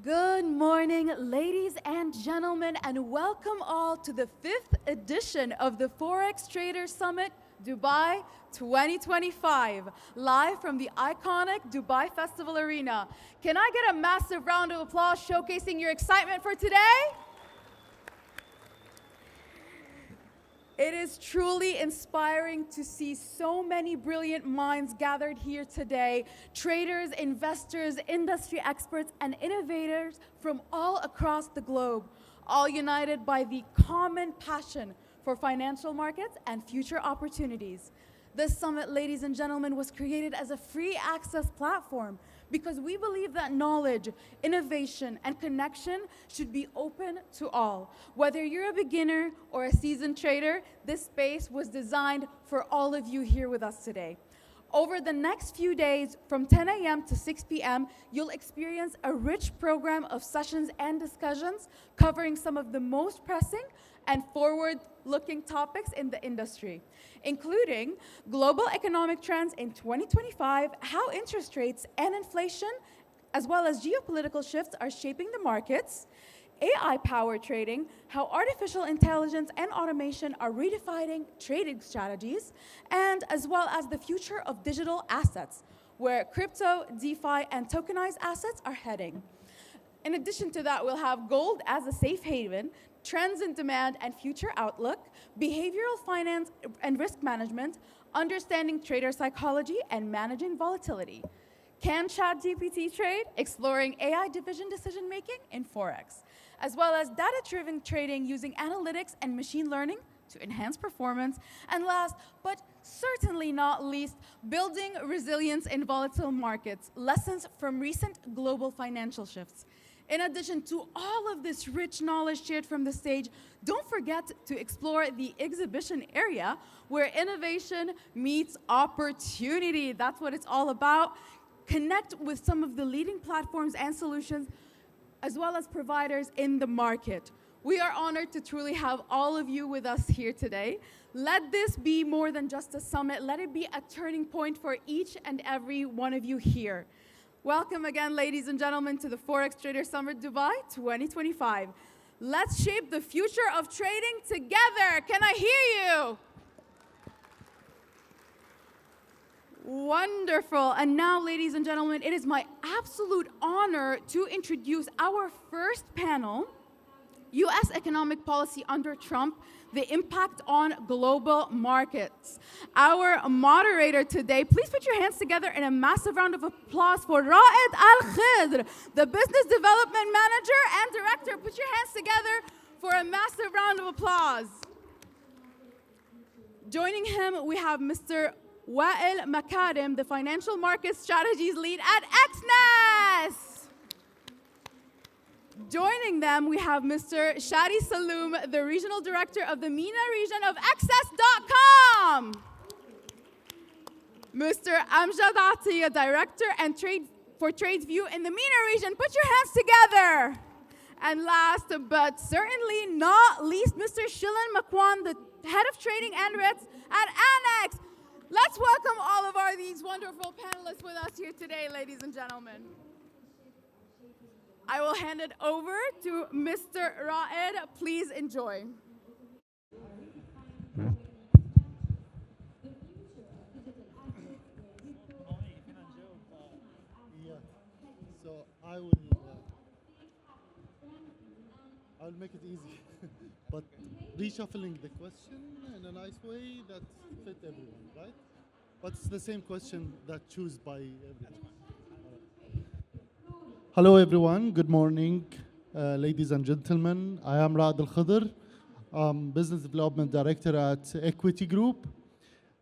Good morning, ladies and gentlemen, and welcome all to the 5th edition of the Forex Trader Summit Dubai 2025, live from the iconic Dubai Festival Arena. Can I get a massive round of applause showcasing your excitement for today? It is truly inspiring to see so many brilliant minds gathered here today. Traders, investors, industry experts, and innovators from all across the globe, all united by the common passion for financial markets and future opportunities. This summit, ladies and gentlemen, was created as a free access platform because we believe that knowledge, innovation, and connection should be open to all. Whether you're a beginner or a seasoned trader, this space was designed for all of you here with us today. Over the next few days, from 10 a.m. to 6 p.m., you'll experience a rich program of sessions and discussions covering some of the most pressing and forward-looking topics in the industry, including global economic trends in 2025, how interest rates and inflation, as well as geopolitical shifts are shaping the markets, AI-powered trading, how artificial intelligence and automation are redefining trading strategies, and as well as the future of digital assets, where crypto, DeFi, and tokenized assets are heading. In addition to that, we'll have gold as a safe haven, trends in demand and future outlook, behavioral finance and risk management, understanding trader psychology, and managing volatility. Can ChatGPT trade? Exploring AI decision-making in Forex, as well as data-driven trading using analytics and machine learning to enhance performance. And last, but certainly not least, building resilience in volatile markets, lessons from recent global financial shifts. In addition to all of this rich knowledge shared from the stage, don't forget to explore the exhibition area where innovation meets opportunity. That's what it's all about. Connect with some of the leading platforms and solutions, as well as providers in the market. We are honored to truly have all of you with us here today. Let this be more than just a summit. Let it be a turning point for each and every one of you here. Welcome again, ladies and gentlemen, to the Forex Trader Summit Dubai 2025. Let's shape the future of trading together. Can I hear you? Wonderful. And now, ladies and gentlemen, it is my absolute honor to introduce our first panel, U.S. economic policy under Trump, the impact on global markets. Our moderator today, please put your hands together in a massive round of applause for Raed Al-Khidr, the Business Development Manager and Director. Put your hands together for a massive round of applause. Joining him, we have Mr. Wael Makarim, the Financial Market Strategies Lead at XNES. Joining them, we have Mr. Shadi Saloom, the Regional Director of the MENA region of Access.com. Mr. Amjad Atiya, Director and for TradesView in the MENA region. Put your hands together. And last but certainly not least, Mr. Shilan Makwan, the Head of Trading and Risks at Annex. Let's welcome all of these wonderful panelists with us here today, ladies and gentlemen. I will hand it over to Mr. Raed. Please enjoy. So I'll make it easy, but reshuffling the question in a nice way that fit everyone, right? But it's the same question that choose by everyone. Hello, everyone. Good morning, ladies and gentlemen. I am Raed Al-Khidr, Business Development Director at Equity Group.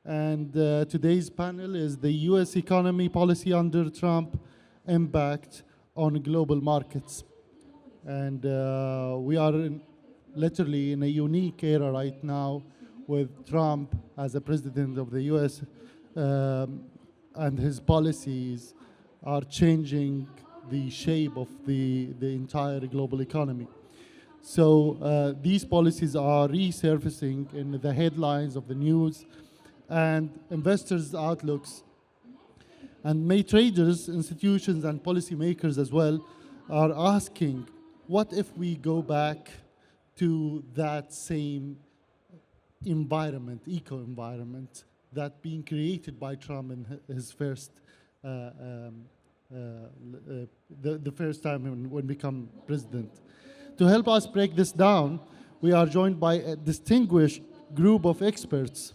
And today's panel is the U.S. economy policy under Trump impact on global markets. And we are literally in a unique era right now with Trump as a president of the U.S. And his policies are changing the shape of the entire global economy. So these policies are resurfacing in the headlines of the news and investors' outlooks, and may traders, institutions, and policymakers as well are asking, what if we go back to that same environment, eco-environment, that being created by Trump in his first, the first time when become president. To help us break this down, we are joined by a distinguished group of experts.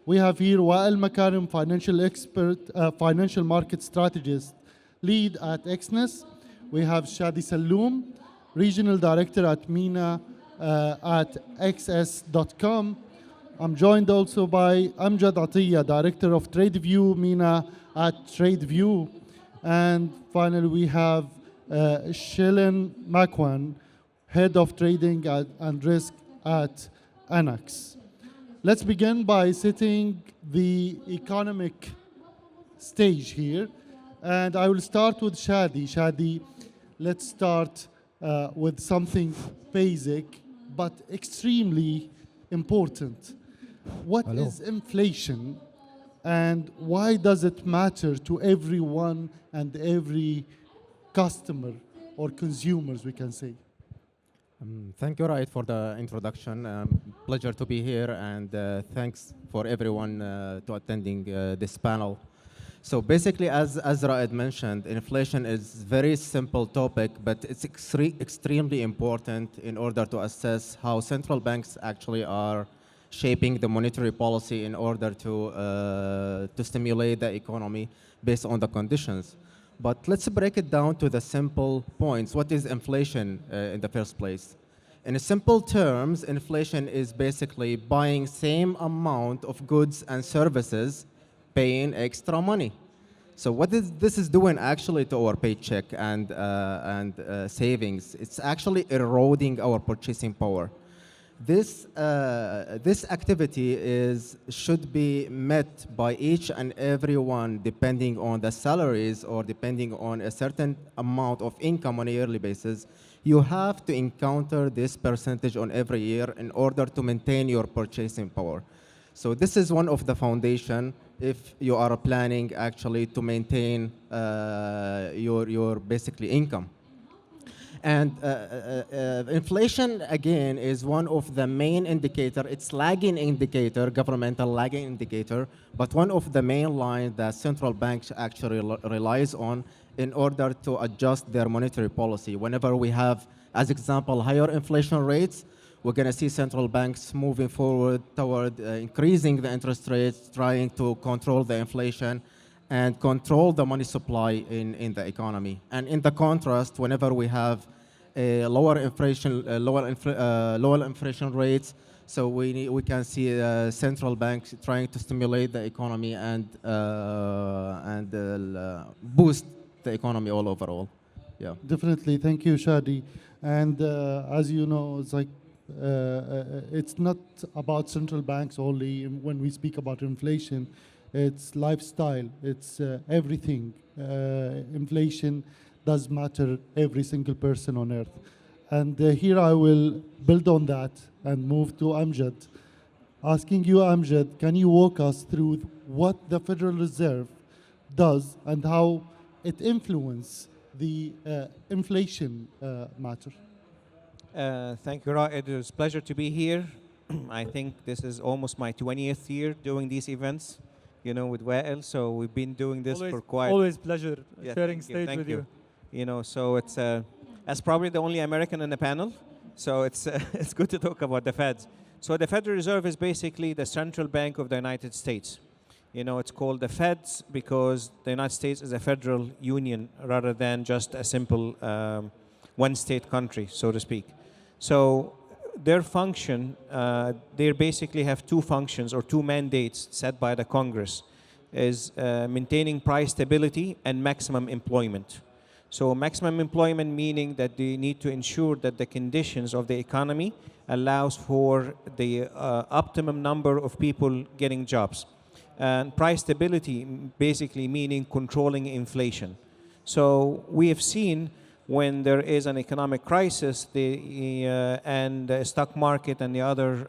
We have here Wael Makarim, financial expert, financial market strategist, lead at Exness. We have Shadi Saloom, regional director at MENA at xs.com. I'm joined also by Amjad Atiyah, director of TradeView MENA at TradeView. And finally, we have Shailen Makwan, head of trading and risk at Anax. Let's begin by setting the economic stage here. And I will start with Shadi. Shadi, let's start with something basic, but extremely important. What is inflation, and why does it matter to everyone and every customer or consumers, we can say? Thank you, Raed, for the introduction. Pleasure to be here, and thanks for everyone to attending this panel. So basically, as Raed mentioned, inflation is a very simple topic, but it's extremely important in order to assess how central banks actually are shaping the monetary policy in order to stimulate the economy based on the conditions. But let's break it down to the simple points. What is inflation in the first place? In simple terms, inflation is basically buying same amount of goods and services, paying extra money. So what this is doing actually to our paycheck and savings? It's actually eroding our purchasing power. This activity should be met by each and every one depending on the salaries or depending on a certain amount of income on a yearly basis. You have to encounter this percentage on every year in order to maintain your purchasing power. So this is one of the foundation if you are planning actually to maintain your basically income. And inflation, again, is one of the main indicator. It's lagging indicator, governmental lagging indicator, but one of the main lines that central banks actually relies on in order to adjust their monetary policy. Whenever we have, as example, higher inflation rates, we're going to see central banks moving forward toward increasing the interest rates, trying to control the inflation and control the money supply in the economy. And in the contrast, whenever we have lower inflation rates, so we can see central banks trying to stimulate the economy and boost the economy all overall. Yeah. Definitely, thank you, Shadi. And as you know, it's like it's not about central banks only. When we speak about inflation, it's lifestyle, it's everything. Inflation does matter every single person on earth. And here I will build on that and move to Amjad. Asking you, Amjad, can you walk us through what the Federal Reserve does and how it influences the inflation matter? Thank you, Ra. It is a pleasure to be here. I think this is almost my 20th year doing these events, you know, with Wael. So we've been doing this for quite... Always pleasure Yeah, sharing thank stage with you. You know, so it's as probably the only American in the panel, so it's it's good to talk about the Feds. So the Federal Reserve is basically the central bank of the United States. You know, it's called the Feds because the United States is a federal union rather than just a simple one-state country, so to speak. So their function, they basically have two functions or two mandates set by the Congress, is maintaining price stability and maximum employment. So maximum employment meaning that they need to ensure that the conditions of the economy allows for the optimum number of people getting jobs. And price stability basically meaning controlling inflation. So we have seen when there is an economic crisis and the stock market and the other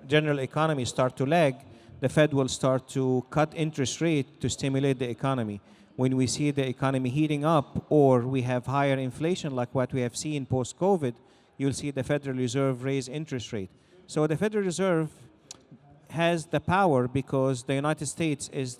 general economy start to lag, the Fed will start to cut interest rate to stimulate the economy. when we see the economy heating up or we have higher inflation like what we have seen post-COVID, you'll see the Federal Reserve raise interest rate. So the Federal Reserve has the power because the United States is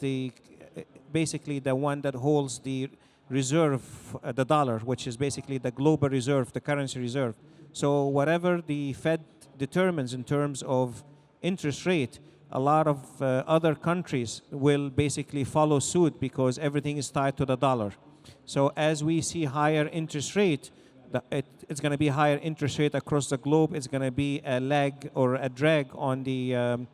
basically the one that holds the reserve, the dollar, which is basically the global reserve, the currency reserve. So whatever the Fed determines in terms of interest rate, a lot of other countries will basically follow suit because everything is tied to the dollar. So as we see higher interest rate, it's going to be higher interest rate across the globe. It's going to be a lag or a drag on the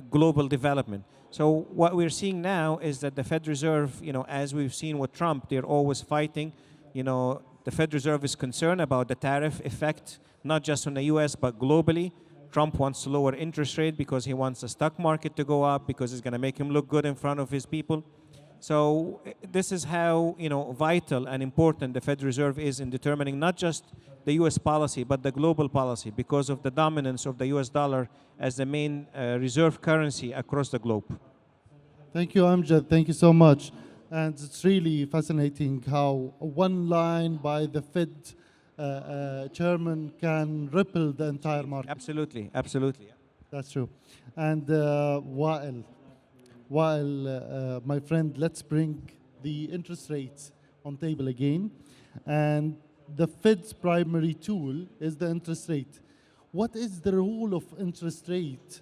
global development. So what we're seeing now is that the Fed Reserve, as we've seen with Trump, they're always fighting. The Fed Reserve is concerned about the tariff effect, not just on the US, but globally. Trump wants to lower interest rate because he wants the stock market to go up because it's going to make him look good in front of his people. So this is how vital and important the Fed Reserve is in determining not just the U.S. policy, but the global policy because of the dominance of the U.S. dollar as the main reserve currency across the globe. Thank you, Amjad. Thank you so much. And it's really fascinating how one line by the Fed chairman can ripple the entire market. Absolutely, absolutely. That's true. And Wael, my friend, let's bring the interest rates on table again. And the Fed's primary tool is the interest rate. What is the role of interest rate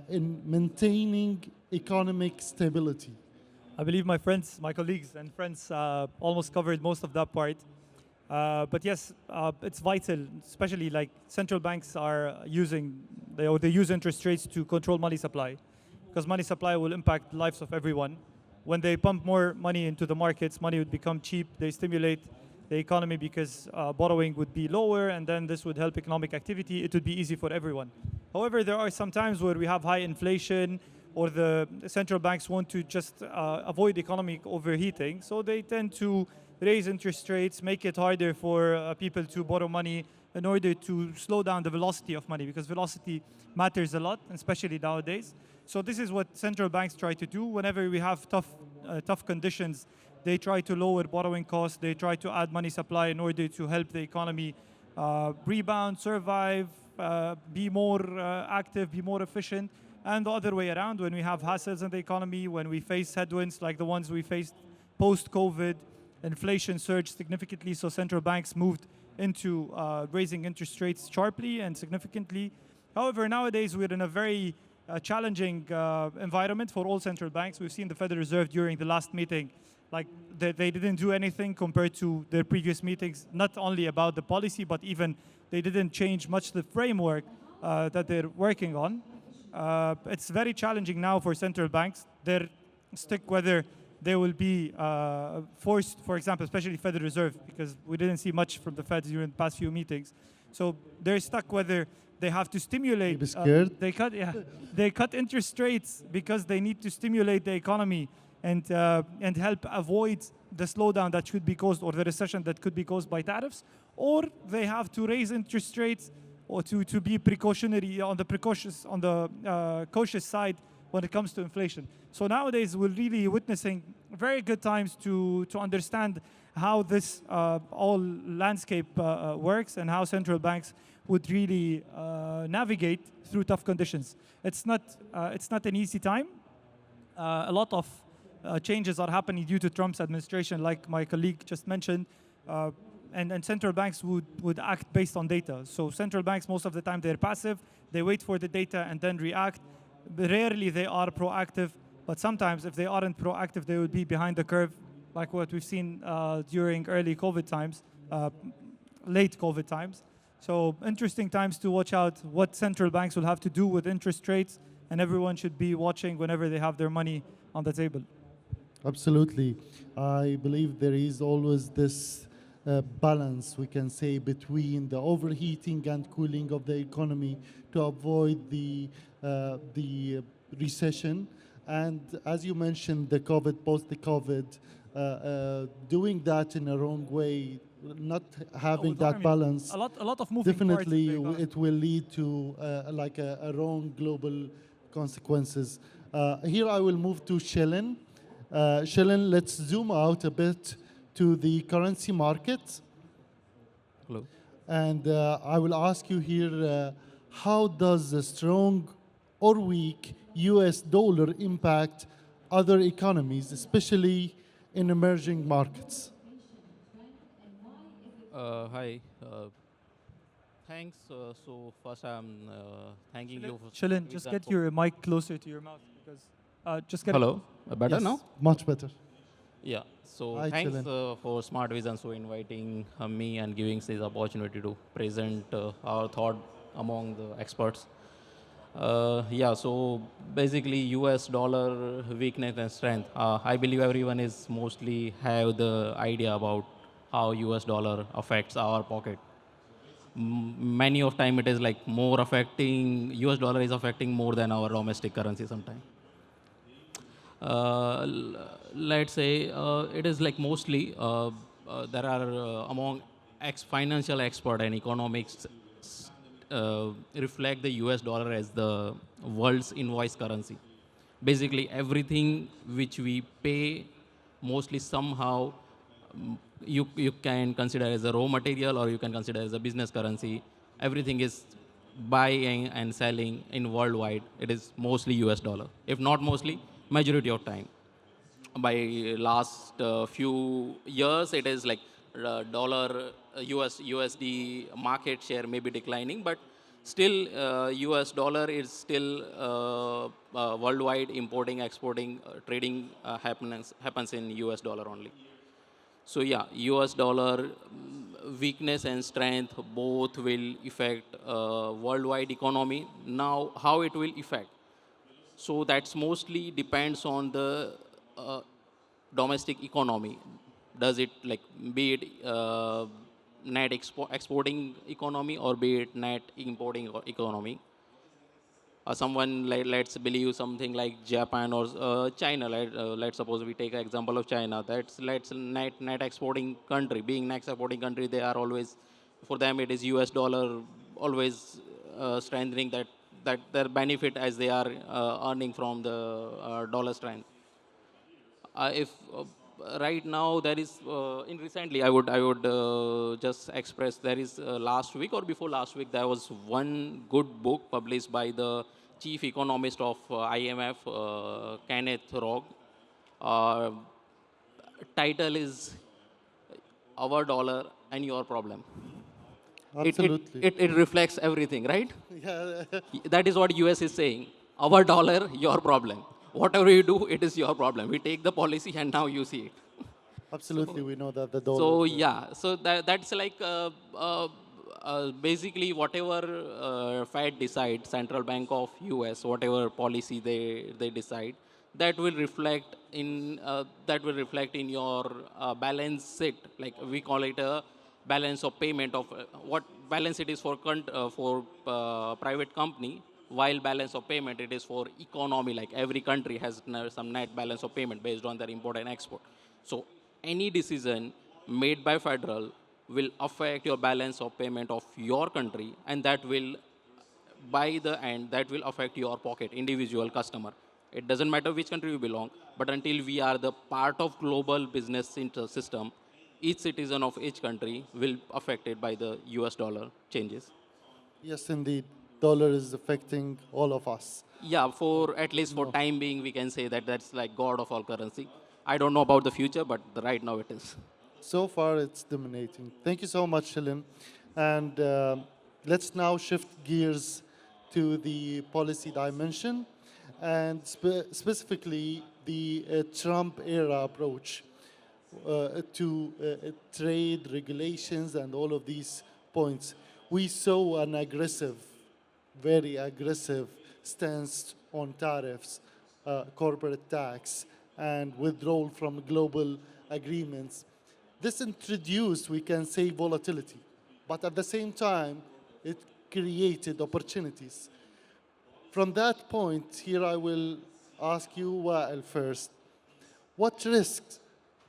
in maintaining economic stability? I believe my colleagues and friends almost covered most of that part. But yes, it's vital, especially like central banks are they use interest rates to control money supply, because money supply will impact the lives of everyone. When they pump more money into the markets, money would become cheap. They stimulate the economy because borrowing would be lower, and then this would help economic activity. It would be easy for everyone. However, there are some times where we have high inflation, or the central banks want to just avoid economic overheating, so they tend to raise interest rates, make it harder for people to borrow money in order to slow down the velocity of money, because velocity matters a lot, especially nowadays. So this is what central banks try to do. Whenever we have tough conditions, they try to lower borrowing costs. They try to add money supply in order to help the economy rebound, survive, be more active, be more efficient. And the other way around, when we have hassles in the economy, when we face headwinds like the ones we faced post-COVID, inflation surged significantly, so central banks moved into raising interest rates sharply and significantly. However, nowadays we're in a very challenging environment for all central banks. We've seen the Federal Reserve during the last meeting, like they didn't do anything compared to their previous meetings, not only about the policy, but even they didn't change much the framework that they're working on. It's very challenging now for central banks. They're stuck whether they will be forced, for example, especially Federal Reserve, because we didn't see much from the Fed during the past few meetings. So they're stuck whether they have to stimulate. They cut interest rates because they need to stimulate the economy and help avoid the slowdown that could be caused, or the recession that could be caused by tariffs, or they have to raise interest rates or to be precautionary on the cautious side when it comes to inflation. So nowadays we're really witnessing very good times to understand how this all landscape works and how central banks would really navigate through tough conditions. It's not an easy time. A lot of changes are happening due to Trump's administration, like my colleague just mentioned. And central banks would act based on data. So central banks, most of the time, they're passive. They wait for the data and then react. Rarely they are proactive, but sometimes if they aren't proactive, they would be behind the curve, like what we've seen during early COVID times, late COVID times. So interesting times to watch out what central banks will have to do with interest rates, and everyone should be watching whenever they have their money on the table. Absolutely. I believe there is always this balance, we can say, between the overheating and cooling of the economy to avoid the recession. And as you mentioned, the COVID, post the COVID, doing that in a wrong way, not having that balance, a lot of moving definitely parts it will lead to like a wrong global consequences. Here I will move to Shellen. Shilin, let's zoom out a bit to the currency market. Hello. And I will ask you here, how does the strong or weak US dollar impact other economies, especially in emerging markets? Hi. Thanks. So first, I'm thanking you for Shilin, just get your mic closer to your mouth because just get Hello. Better Yes, now? much better. Yeah. So Hi, thanks Chilin. for Smart Vision for inviting me and giving this opportunity to present our thought among the experts. Yeah. So basically, U.S. dollar weakness and strength. I believe everyone is mostly have the idea about how U.S. dollar affects our pocket. Many of time it is like more affecting US dollar is affecting more than our domestic currency sometimes. Let's say it is like mostly there are among financial expert and economics reflect the US dollar as the world's invoice currency. Basically everything which we pay mostly somehow you can consider as a raw material or you can consider as a business currency. Everything is buying and selling in worldwide. It is mostly US dollar. If not mostly, majority of time. By last few years, it is like dollar USD market share may be declining, but still US dollar is still worldwide importing, exporting, trading happens in US dollar only. So yeah, US dollar weakness and strength both will affect worldwide economy. Now, how it will affect? So that's mostly depends on the uh, domestic economy. Does it like be it net exporting economy or be it net importing economy? Someone like, let's believe something like Japan or China. Let's suppose we take an example of China. That's let's net exporting country. Being net exporting country, they are always for them it is US dollar always strengthening that their benefit as they are earning from the dollar strength. If right now there is in recently I would just express there is last week or before last week there was one good book published by the chief economist of IMF, Kenneth Rock. uh, Title is Our Dollar and Your Problem. it, it, Absolutely. it reflects everything, right? Yeah, That is what US is saying. Our dollar, your problem. Whatever you do, it is your problem. We take the policy and now you see it. absolutely. We know that the So dollar. yeah, so that's like basically whatever Fed decides, Central Bank of US, whatever policy they decide, that will reflect in your balance sheet. Like we call it a balance of payment of what balance it is for private company, while balance of payment it is for economy. Like every country has some net balance of payment based on their import and export. So any decision made by federal will affect your balance of payment of your country, and that will by the end that will affect your pocket, individual customer. It doesn't matter which country you belong, but until we are the part of global business system, each citizen of each country will affected by the US dollar changes. Yes, indeed. Dollar is affecting all of us. Yeah, for at least for No. time being we can say that that's like god of all currency. I don't know about the future, but right now it is. So far, it's dominating. Thank you so much, Shilim. And let's now shift gears to the policy dimension and specifically the Trump era approach to trade regulations and all of these points. We saw an aggressive, very aggressive stance on tariffs, corporate tax, and withdrawal from global agreements. This introduced, we can say, volatility, but at the same time, it created opportunities. From that point, here I will ask you, Wael, first. What risks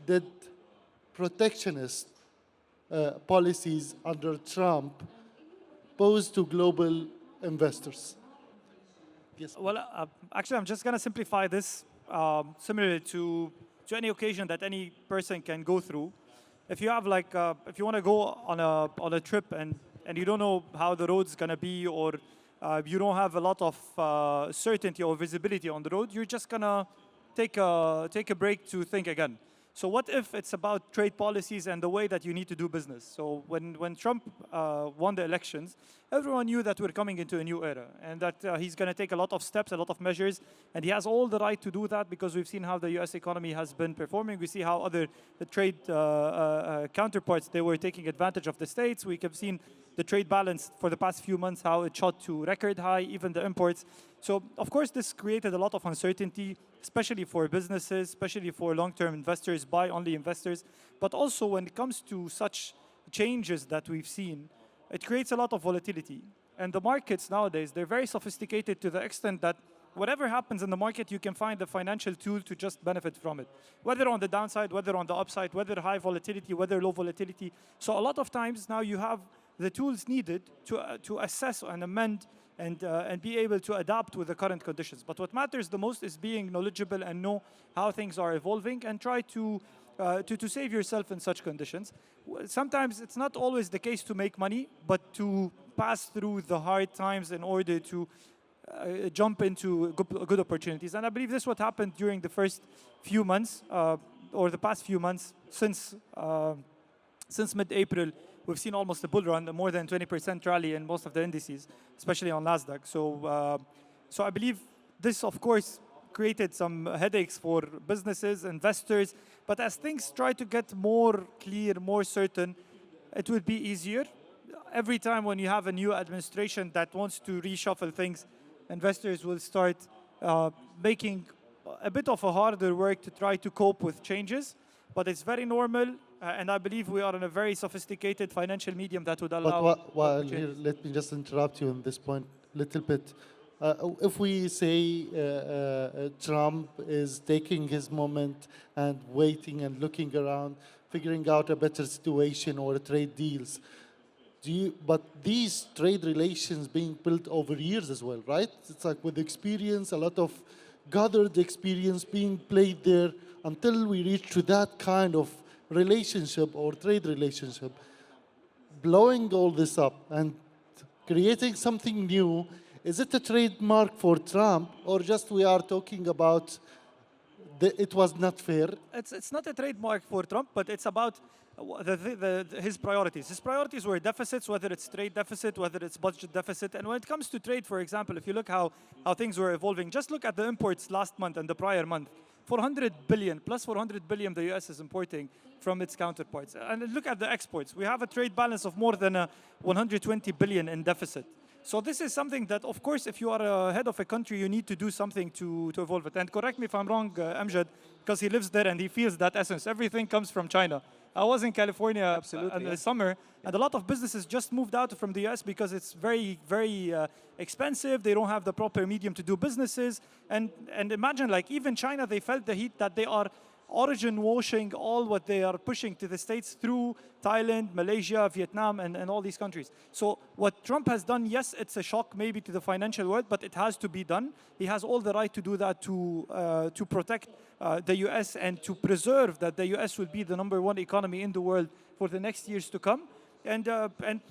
did protectionist policies under Trump pose to global investors? Yes. Well, actually, I'm just going to simplify this similar to to any occasion that any person can go through. If you have like, if you want to go on a trip and you don't know how the road's gonna be, or you don't have a lot of certainty or visibility on the road, you're just gonna take a break to think again. So what if it's about trade policies and the way that you need to do business? So when Trump won the elections, everyone knew that we're coming into a new era and that he's going to take a lot of steps, a lot of measures, and he has all the right to do that because we've seen how the US economy has been performing. We see how other trade counterparts, they were taking advantage of the states. We have seen the trade balance for the past few months, how it shot to record high, even the imports. So, of course, this created a lot of uncertainty, especially for businesses, especially for long-term investors, buy-only investors. But also when it comes to such changes that we've seen, it creates a lot of volatility. And the markets nowadays, they're very sophisticated to the extent that whatever happens in the market, you can find a financial tool to just benefit from it. Whether on the downside, whether on the upside, whether high volatility, whether low volatility. So a lot of times now you have the tools needed to assess and amend and be able to adapt with the current conditions. But what matters the most is being knowledgeable and know how things are evolving and try to save yourself in such conditions. Sometimes it's not always the case to make money, but to pass through the hard times in order to jump into good opportunities. And I believe this is what happened during the first few months, or the past few months since mid-April. We've seen almost a bull run, a more than 20% rally in most of the indices, especially on NASDAQ. So I believe this, of course, created some headaches for businesses, investors. But as things try to get more clear, more certain, it would be easier. Every time when you have a new administration that wants to reshuffle things, investors will start making a bit of a harder work to try to cope with changes. But it's very normal. And I believe we are in a very sophisticated financial medium that would allow. But here, let me just interrupt you on this point a little bit. If we say Trump is taking his moment and waiting and looking around, figuring out a better situation or trade deals, but these trade relations being built over years as well, right? It's like with experience, a lot of gathered experience being played there until we reach to that kind of relationship or trade relationship. Blowing all this up and creating something new, is it a trademark for Trump, or just we are talking about it was not fair? It's not a trademark for Trump, but it's about his priorities. His priorities were deficits, whether it's trade deficit, whether it's budget deficit. And when it comes to trade, for example, if you look how things were evolving, just look at the imports last month and the prior month. 400 billion, plus 400 billion the US is importing from its counterparts. And look at the exports. We have a trade balance of more than 120 billion in deficit. So this is something that, of course, if you are head of a country, you need to do something to evolve it. And correct me if I'm wrong, Amjad, because he lives there and he feels that essence. Everything comes from China. I was in California in the summer, and a lot of businesses just moved out from the US because it's very, very expensive. They don't have the proper medium to do businesses. And imagine, like, even China, they felt the heat that they are origin washing all what they are pushing to the States through Thailand, Malaysia, Vietnam, and all these countries. So what Trump has done, yes, it's a shock maybe to the financial world, but it has to be done. He has all the right to do that to protect the US and to preserve that the US will be the #1 economy in the world for the next years to come. And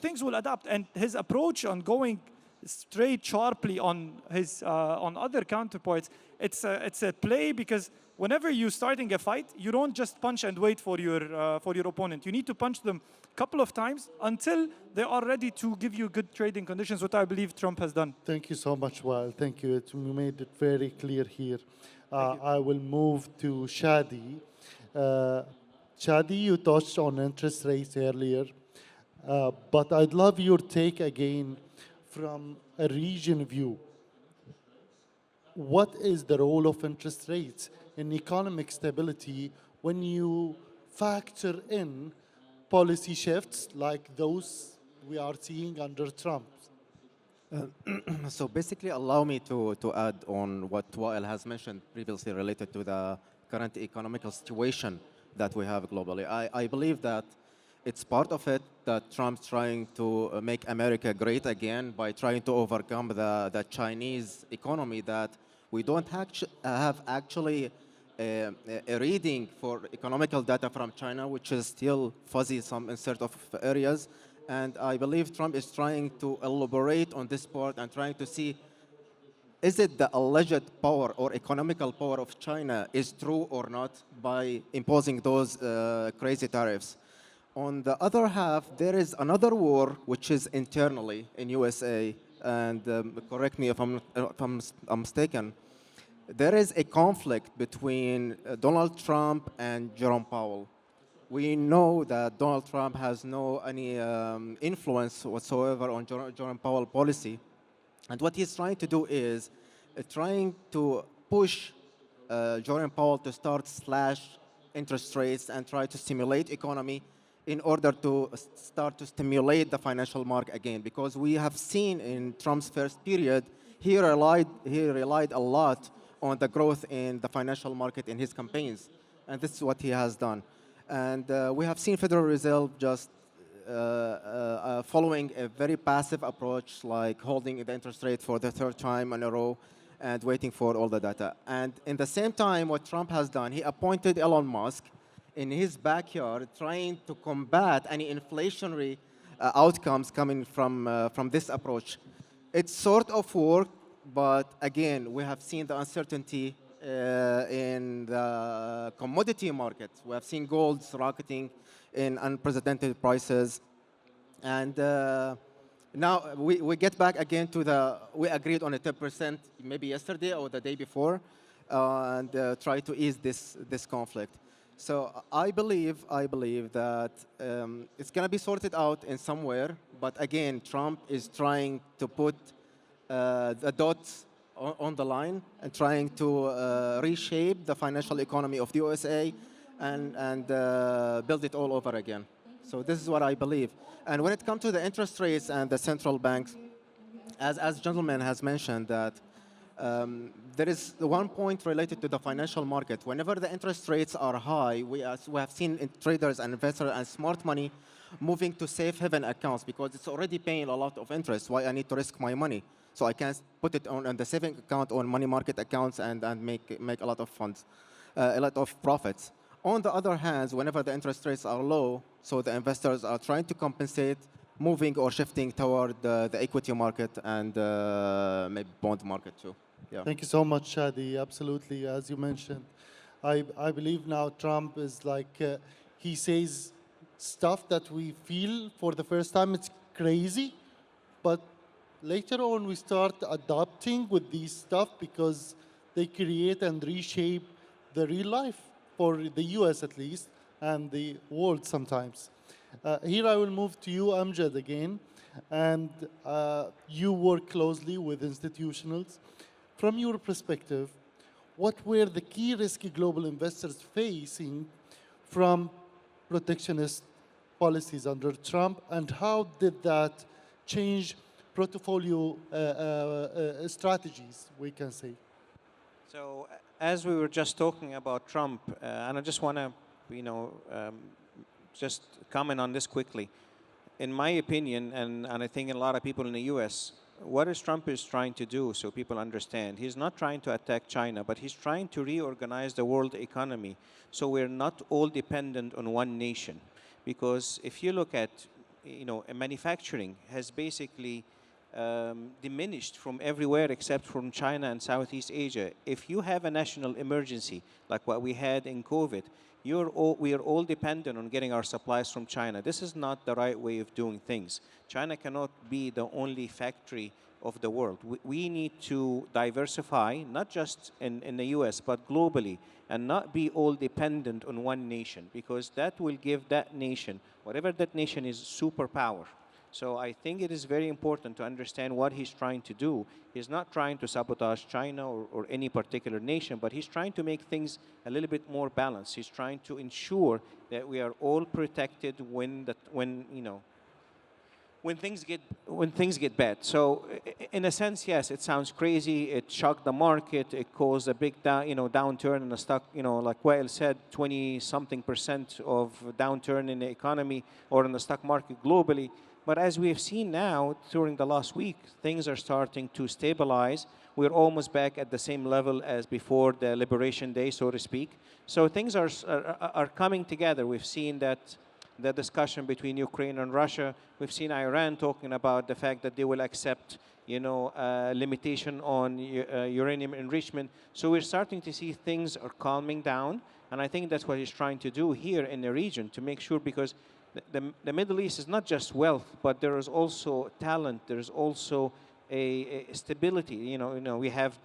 things will adapt. And his approach on going straight sharply on his on other counterparts, it's a play, because whenever you're starting a fight, you don't just punch and wait for your opponent. You need to punch them a couple of times until they are ready to give you good trading conditions, what I believe Trump has done. Thank you so much, Wael. Thank you. You made it very clear here. I will move to Shadi. Shadi, you touched on interest rates earlier, but I'd love your take again from a region view. What is the role of interest rates in economic stability when you factor in policy shifts like those we are seeing under Trump? So basically, allow me to add on what Wael has mentioned previously related to the current economical situation that we have globally. I believe that it's part of it that Trump's trying to make America great again by trying to overcome the Chinese economy that we don't have actually a reading for economical data from China, which is still fuzzy in certain of areas. And I believe Trump is trying to elaborate on this part and trying to see, is it the alleged power or economical power of China is true or not by imposing those crazy tariffs. On the other half, there is another war which is internally in USA, and correct me if I'm mistaken. There is a conflict between Donald Trump and Jerome Powell. We know that Donald Trump has no any influence whatsoever on Jerome Powell policy, and what he's trying to do is trying to push Jerome Powell to start slash interest rates and try to stimulate economy in order to start to stimulate the financial market again. Because we have seen in Trump's first period, he relied a lot on the growth in the financial market in his campaigns. And this is what he has done. And we have seen Federal Reserve just following a very passive approach, like holding the interest rate for the third time in a row and waiting for all the data. And in the same time, what Trump has done, he appointed Elon Musk in his backyard, trying to combat any inflationary outcomes coming from this approach. It's sort of worked, but again, we have seen the uncertainty in the commodity market. We have seen gold rocketing in unprecedented prices. And now we get back again to we agreed on a 10% maybe yesterday or the day before, and try to ease this conflict. So I believe that it's going to be sorted out in somewhere, but again, Trump is trying to put the dots on the line and trying to reshape the financial economy of the USA and build it all over again. So this is what I believe. And when it comes to the interest rates and the central banks, as gentleman has mentioned, that there is one point related to the financial market. Whenever the interest rates are high, we have seen traders and investors and smart money moving to safe haven accounts because it's already paying a lot of interest. Why I need to risk my money? So I can put it on the saving account or money market accounts and make a lot of funds, a lot of profits. On the other hand, whenever the interest rates are low, so the investors are trying to compensate, moving or shifting toward the equity market and maybe bond market too. Yeah. Thank you so much, Shadi. Absolutely, as you mentioned. I believe now Trump is like, he says stuff that we feel for the first time, it's crazy, but later on we start adopting with these stuff because they create and reshape the real life for the US at least, and the world sometimes. Here I will move to you, Amjad, again, and you work closely with institutionals. From your perspective, what were the key risky global investors facing from protectionist policies under Trump, and how did that change portfolio strategies, we can say? So as we were just talking about Trump, and I just want to, just comment on this quickly. In my opinion, and I think a lot of people in the US, what is Trump is trying to do, so people understand, he's not trying to attack China, but he's trying to reorganize the world economy so we're not all dependent on one nation. Because if you look at, manufacturing has basically diminished from everywhere except from China and Southeast Asia. If you have a national emergency, like what we had in COVID, we are all dependent on getting our supplies from China. This is not the right way of doing things. China cannot be the only factory of the world. We need to diversify, not just in the US, but globally, and not be all dependent on one nation, because that will give that nation, whatever that nation is, superpower. So I think it is very important to understand what he's trying to do. He's not trying to sabotage China or any particular nation, but he's trying to make things a little bit more balanced. He's trying to ensure that we are all protected when things get bad. So in a sense, yes, it sounds crazy. It shocked the market. It caused a big downturn in the stock. Like Wael said, 20-something% of downturn in the economy or in the stock market globally. But as we have seen now during the last week, things are starting to stabilize. We're almost back at the same level as before the Liberation Day, so to speak. So things are coming together. We've seen that the discussion between Ukraine and Russia. We've seen Iran talking about the fact that they will accept, limitation on uranium enrichment. So we're starting to see things are calming down, and I think that's what he's trying to do here in the region to make sure, because the Middle East is not just wealth, but there is also talent. There is also a stability. We have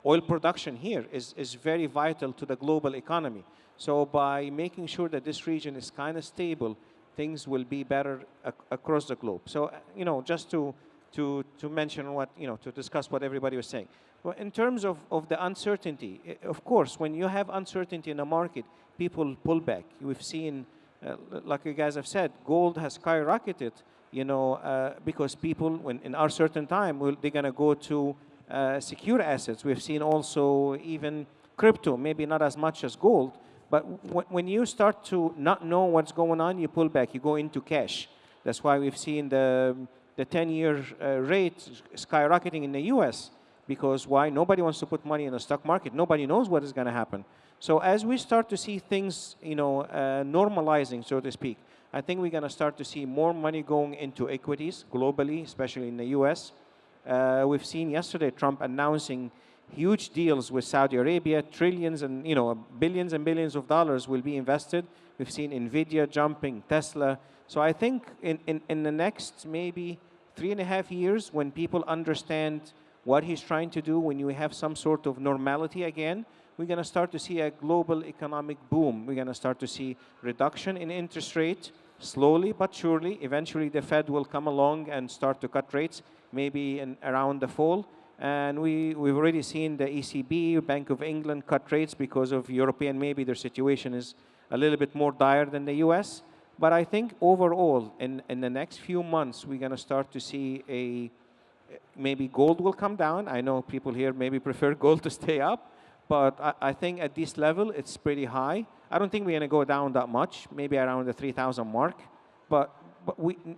oil production here is very vital to the global economy. So by making sure that this region is kind of stable, things will be better across the globe. So, just to mention what, to discuss what everybody was saying. Well, in terms of the uncertainty, of course, when you have uncertainty in the market, people pull back. We've seen, like you guys have said, gold has skyrocketed, because people, when in our certain time, they're going to go to secure assets. We've seen also even crypto, maybe not as much as gold, but when you start to not know what's going on, you pull back, you go into cash. That's why we've seen the 10-year rate skyrocketing in the US. Because why? Nobody wants to put money in the stock market. Nobody knows what is going to happen. So as we start to see things, normalizing, so to speak, I think we're going to start to see more money going into equities globally, especially in the US. We've seen yesterday Trump announcing huge deals with Saudi Arabia, trillions and billions and billions of dollars will be invested. We've seen Nvidia jumping, Tesla. So I think in the next maybe 3.5 years, when people understand what he's trying to do, when you have some sort of normality again, we're going to start to see a global economic boom. We're going to start to see reduction in interest rate, slowly but surely. Eventually, the Fed will come along and start to cut rates, maybe around the fall. And we've already seen the ECB, Bank of England, cut rates because of European, maybe their situation is a little bit more dire than the US. But I think overall, in the next few months, we're going to start to see maybe gold will come down. I know people here maybe prefer gold to stay up, but I think at this level, it's pretty high. I don't think we're going to go down that much, maybe around the 3,000 mark. But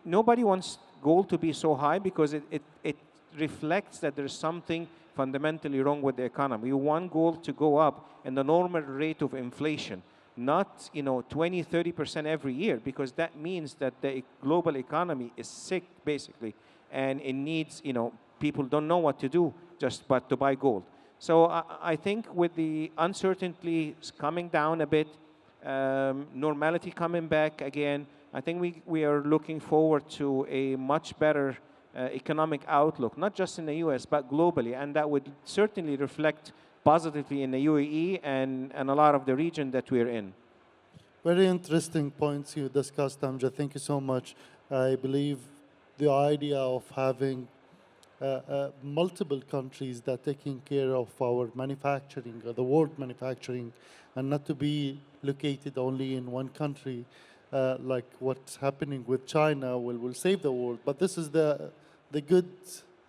nobody wants gold to be so high because it reflects that there's something fundamentally wrong with the economy. You want gold to go up in the normal rate of inflation, not 20, 30% every year, because that means that the global economy is sick, basically, and it needs, people don't know what to do just but to buy gold. So I think with the uncertainty coming down a bit, normality coming back again, I think we are looking forward to a much better economic outlook, not just in the US, but globally. And that would certainly reflect positively in the UAE and a lot of the region that we're in. Very interesting points you discussed, Amjad. Thank you so much. I believe the idea of having multiple countries that are taking care of our manufacturing, or the world manufacturing, and not to be located only in one country, like what's happening with China will save the world. But this is the good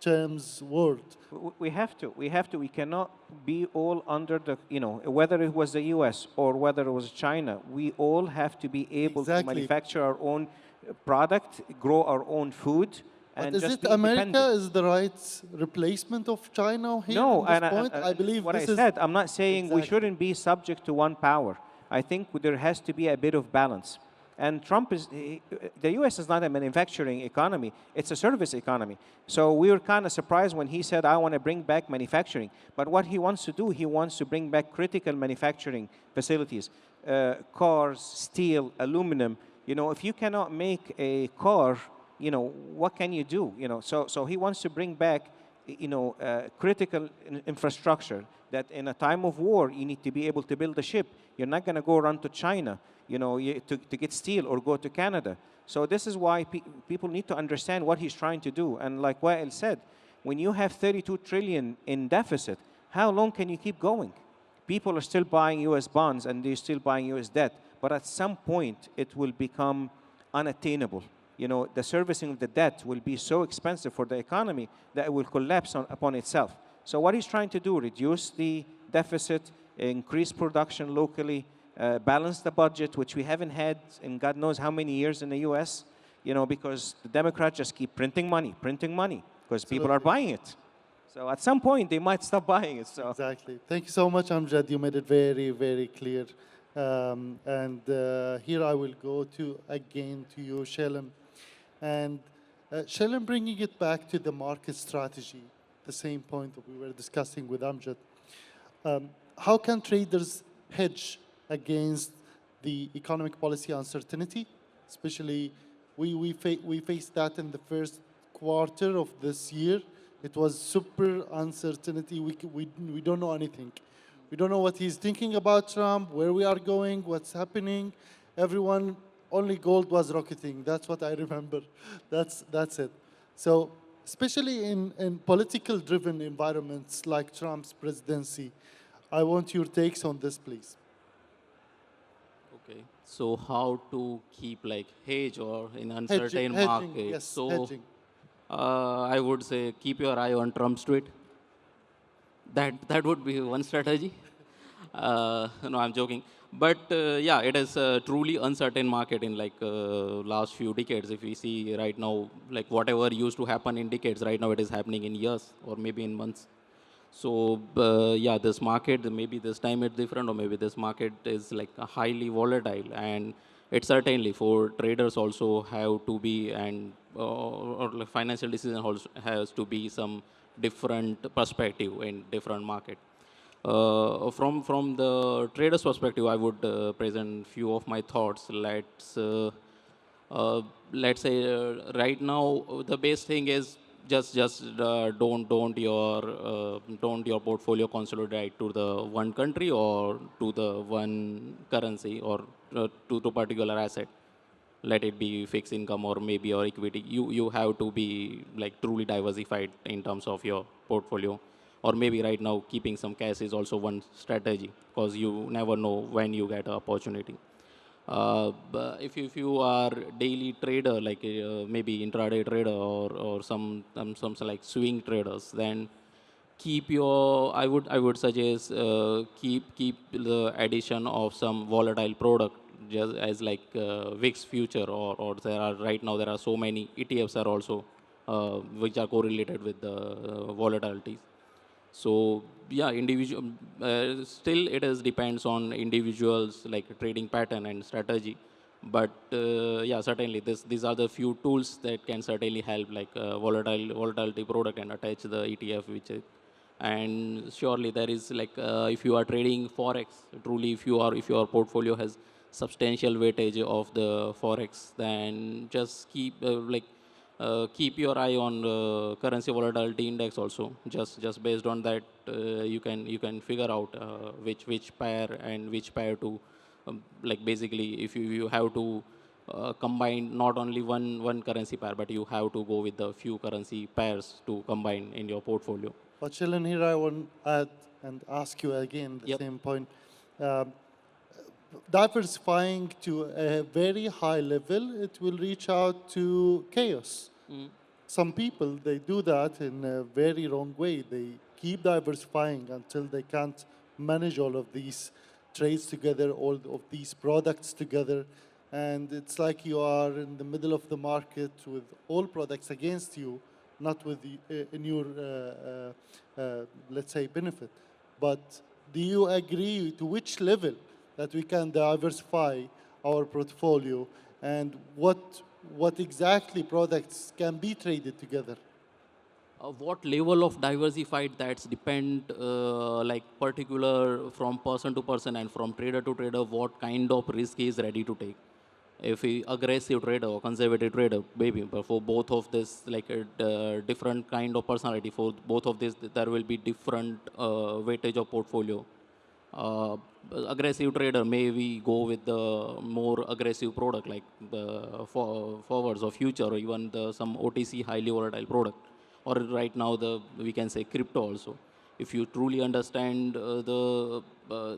terms world. We have to. We cannot be all under the, whether it was the US or whether it was China, we all have to be able to manufacture our own product, grow our own food. But is it America is the right replacement of China here? No, at this point? I believe what this I is said, I'm not saying we shouldn't be subject to one power. I think there has to be a bit of balance. And the US is not a manufacturing economy, it's a service economy. So we were kind of surprised when he said, I want to bring back manufacturing. But what he wants to do, he wants to bring back critical manufacturing facilities, cars, steel, aluminum. If you cannot make a car, what can you do? So he wants to bring back, critical infrastructure that in a time of war, you need to be able to build a ship. You're not going to go run to China, to get steel or go to Canada. So this is why people need to understand what he's trying to do. And like Wael said, when you have 32 trillion in deficit, how long can you keep going? People are still buying US bonds and they're still buying US debt. But at some point, it will become unattainable. The servicing of the debt will be so expensive for the economy that it will collapse upon itself. So what he's trying to do, reduce the deficit, increase production locally, balance the budget, which we haven't had in God knows how many years in the US. because the Democrats just keep printing money, because people are Absolutely. buying it. So at some point, they might stop buying it. So Exactly. Thank you so much, Amjad. You made it very, very clear. And here I will go to again to you, Shalem. And Shalem, bringing it back to the market strategy, the same point that we were discussing with Amjad. How can traders hedge against the economic policy uncertainty? Especially, we faced that in the first quarter of this year. It was super uncertainty. We don't know anything. We don't know what he's thinking about Trump, where we are going, what's happening. Everyone, only gold was rocketing. That's what I remember. That's it. So, especially in political driven environments like Trump's presidency, I want your takes on this, please. Okay. So how to keep like hedge or in Hedging, uncertain hedging, market? yes, So hedging. I would say keep your eye on Trump's tweet. That would be one strategy. No, I'm joking. But yeah, it is a truly uncertain market in like last few decades. If we see right now, like whatever used to happen in decades, right now it is happening in years or maybe in months. So yeah, this market maybe this time it's different, or maybe this market is like a highly volatile, and it certainly for traders also have to be and or like financial decision also has to be some different perspective in different market. From the trader's perspective, I would present few of my thoughts. Uh, let's say right now the best thing is just don't your portfolio consolidate to the one country or to the one currency or to particular asset. Let it be fixed income or maybe your equity. You have to be like truly diversified in terms of your portfolio, or maybe right now keeping some cash is also one strategy, because you never know when you get an opportunity. But if you are daily trader, like maybe intraday trader or some like swing traders, then keep your I would suggest keep the addition of some volatile product, just as like VIX future, or there are right now there are so many ETFs are also which are correlated with the volatilities. So yeah, individual still it is depends on individuals like trading pattern and strategy. But yeah, certainly these are the few tools that can certainly help, like volatility product and attach the ETF, which is, and surely there is like if you are trading forex, truly if your portfolio has substantial weightage of the forex, then just keep your eye on currency volatility index also. Just based on that, you can figure out which pair and which pair to like basically if you have to combine not only one currency pair, but you have to go with the few currency pairs to combine in your portfolio. But Shilan, here I want to add and ask you again the Yep. same point. Um, Diversifying to a very high level, it will reach out to chaos. Some people, they do that in a very wrong way. They keep diversifying until they can't manage all of these trades together, all of these products together. And it's like you are in the middle of the market with all products against you, not with in your, let's say, benefit. But do you agree to which level that we can diversify our portfolio, and what exactly products can be traded together? What level of diversified, that's depend like particular from person to person and from trader to trader, what kind of risk he is ready to take. If he aggressive trader or conservative trader, maybe, but for both of this, like a different kind of personality, for both of this there will be different weightage of portfolio. uh, Aggressive trader may we go with the more aggressive product like the forwards or future, or even the some OTC highly volatile product, or right now the we can say crypto also. If you truly understand the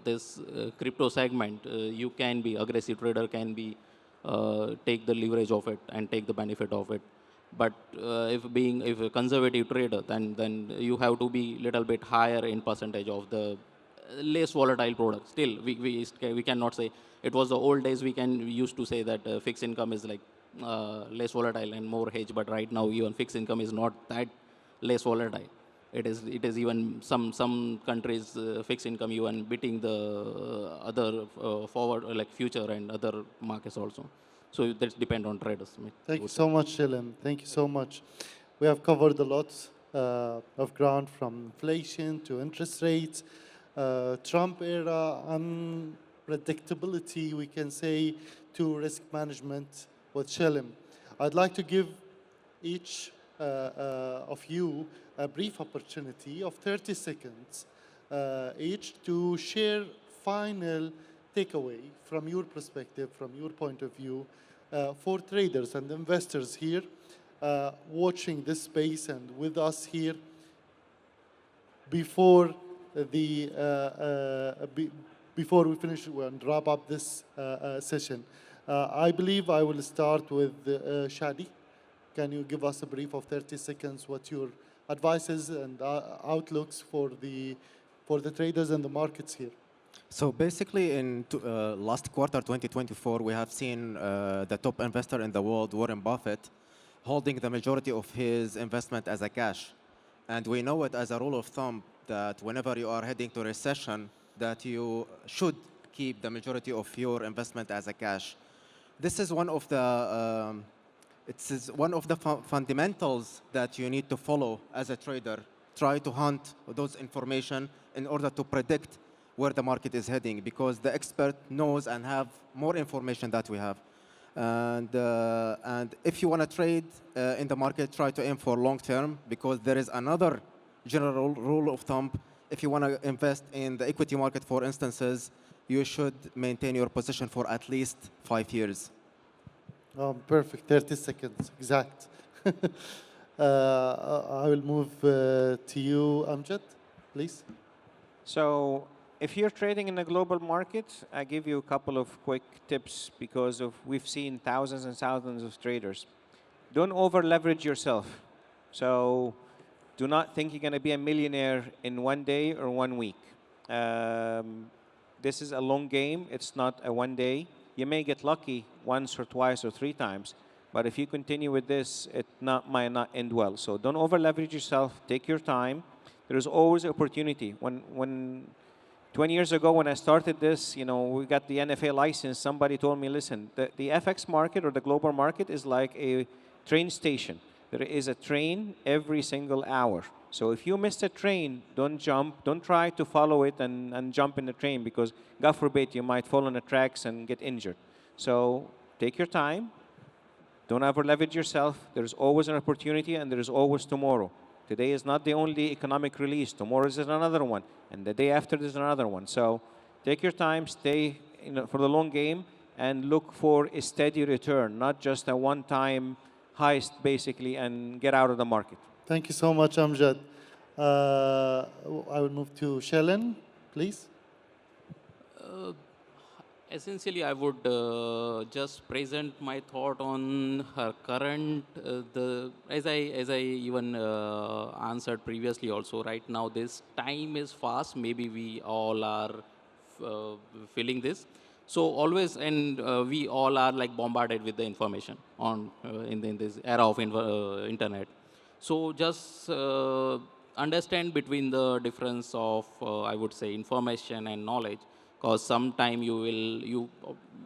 this crypto segment, you can be aggressive trader, can be take the leverage of it and take the benefit of it. But if a conservative trader, then you have to be little bit higher in percentage of the less volatile product. Still, we cannot say it was the old days. We used to say that fixed income is like less volatile and more hedge. But right now, even fixed income is not that less volatile. It is even some countries fixed income even beating the other forward like future and other markets also. So that depend on traders. Thank you so much, Shilim. Thank you so much. We have covered a lot of ground, from inflation to interest rates, Trump era unpredictability, we can say, to risk management with Shilim. I'd like to give each of you a brief opportunity of 30 seconds each to share final takeaway from your perspective, from your point of view, for traders and investors here watching this space and with us here before before we finish and wrap up this session. I believe I will start with Shadi. Can you give us a brief of 30 seconds what your advices and outlooks for the traders and the markets here? So basically, in last quarter 2024, we have seen the top investor in the world, Warren Buffett, holding the majority of his investment as a cash. And we know it as a rule of thumb that whenever you are heading to recession, that you should keep the majority of your investment as a cash. This is one of the fundamentals that you need to follow as a trader. Try to hunt those information in order to predict where the market is heading, because the expert knows and have more information that we have. And if you want to trade in the market, try to aim for long term, because there is another general rule of thumb. If you want to invest in the equity market, for instances, you should maintain your position for at least 5 years. Perfect, 30 seconds, exact. I will move to you, Amjad, please. So if you're trading in a global market, I give you a couple of quick tips because we've seen thousands and thousands of traders. Don't over leverage yourself. So do not think you're going to be a millionaire in 1 day or 1 week. This is a long game. It's not a 1 day. You may get lucky once or twice or 3 times, but if you continue with this, it might not end well. So don't over leverage yourself. Take your time. There is always opportunity. When 20 years ago, when I started this, we got the NFA license. Somebody told me, listen, the FX market or the global market is like a train station. There is a train every single hour. So if you missed a train, don't jump. Don't try to follow it and jump in the train, because God forbid you might fall on the tracks and get injured. So take your time. Don't over leverage yourself. There's always an opportunity, and there is always tomorrow. Today is not the only economic release. Tomorrow is another one, and the day after there's another one. So take your time, stay for the long game, and look for a steady return, not just a one-time heist, basically, and get out of the market. Thank you so much, Amjad. I will move to Shailen, please. Essentially, I would just present my thought on her current, as I even answered previously also. Right now, this time is fast. Maybe we all are feeling this. So always, and we all are like bombarded with the information on in this era of internet. So just understand between the difference of, I would say, information and knowledge. Because sometime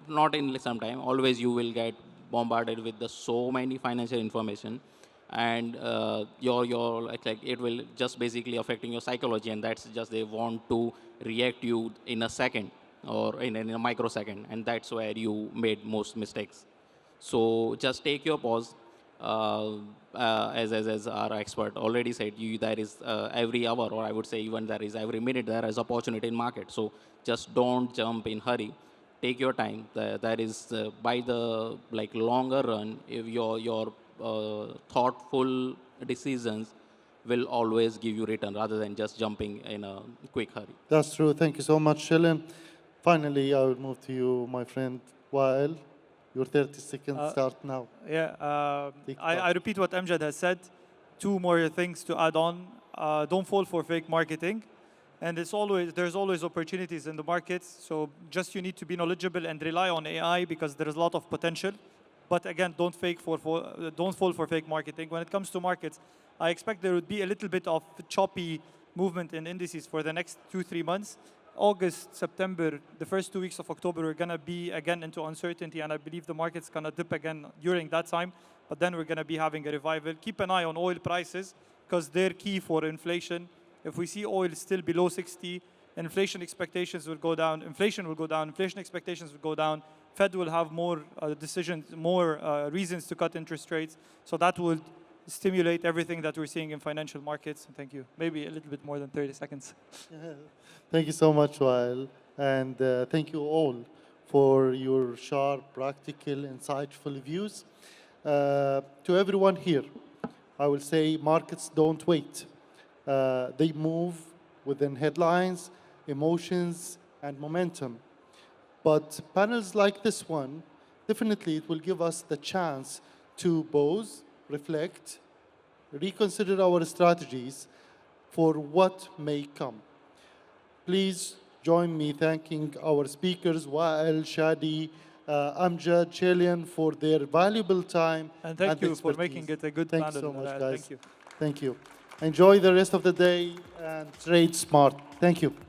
not in some time, always you will get bombarded with so many financial information, and it will just basically affecting your psychology, and that's just they want to react you in a second or in a microsecond, and that's where you made most mistakes. So just take your pause. As our expert already said, there is every hour, or I would say even there is every minute, there is opportunity in market. So just don't jump in hurry. Take your time. That is by the longer run, if your thoughtful decisions will always give you return rather than just jumping in a quick hurry. That's true. Thank you so much, Shailen. Finally, I will move to you, my friend Wael. Your 30 seconds start now. Yeah, I repeat what Amjad has said. 2 more things to add on. Don't fall for fake marketing. And there's always opportunities in the markets. So just you need to be knowledgeable and rely on AI, because there is a lot of potential. But again, don't fall for fake marketing. When it comes to markets, I expect there would be a little bit of choppy movement in indices for the next 2-3 months. August, September, the first 2 weeks of October, we're going to be again into uncertainty, and I believe the market's going to dip again during that time. But then we're going to be having a revival. Keep an eye on oil prices because they're key for inflation. If we see oil still below 60, inflation expectations will go down, inflation will go down, inflation expectations will go down. Fed will have more decisions, more reasons to cut interest rates. So that will stimulate everything that we're seeing in financial markets. Thank you. Maybe a little bit more than 30 seconds. Thank you so much, Wael. And thank you all for your sharp, practical, insightful views. To everyone here, I will say markets don't wait. They move within headlines, emotions, and momentum. But panels like this one, definitely it will give us the chance to pause, reflect, reconsider our strategies for what may come. Please join me thanking our speakers, Wael, Shadi, Amjad, Chelian, for their valuable time. And thank you for expertise. making it a good Thank panel. you so much, Nalal. guys. Thank you. Thank you. Enjoy the rest of the day and trade smart. Thank you.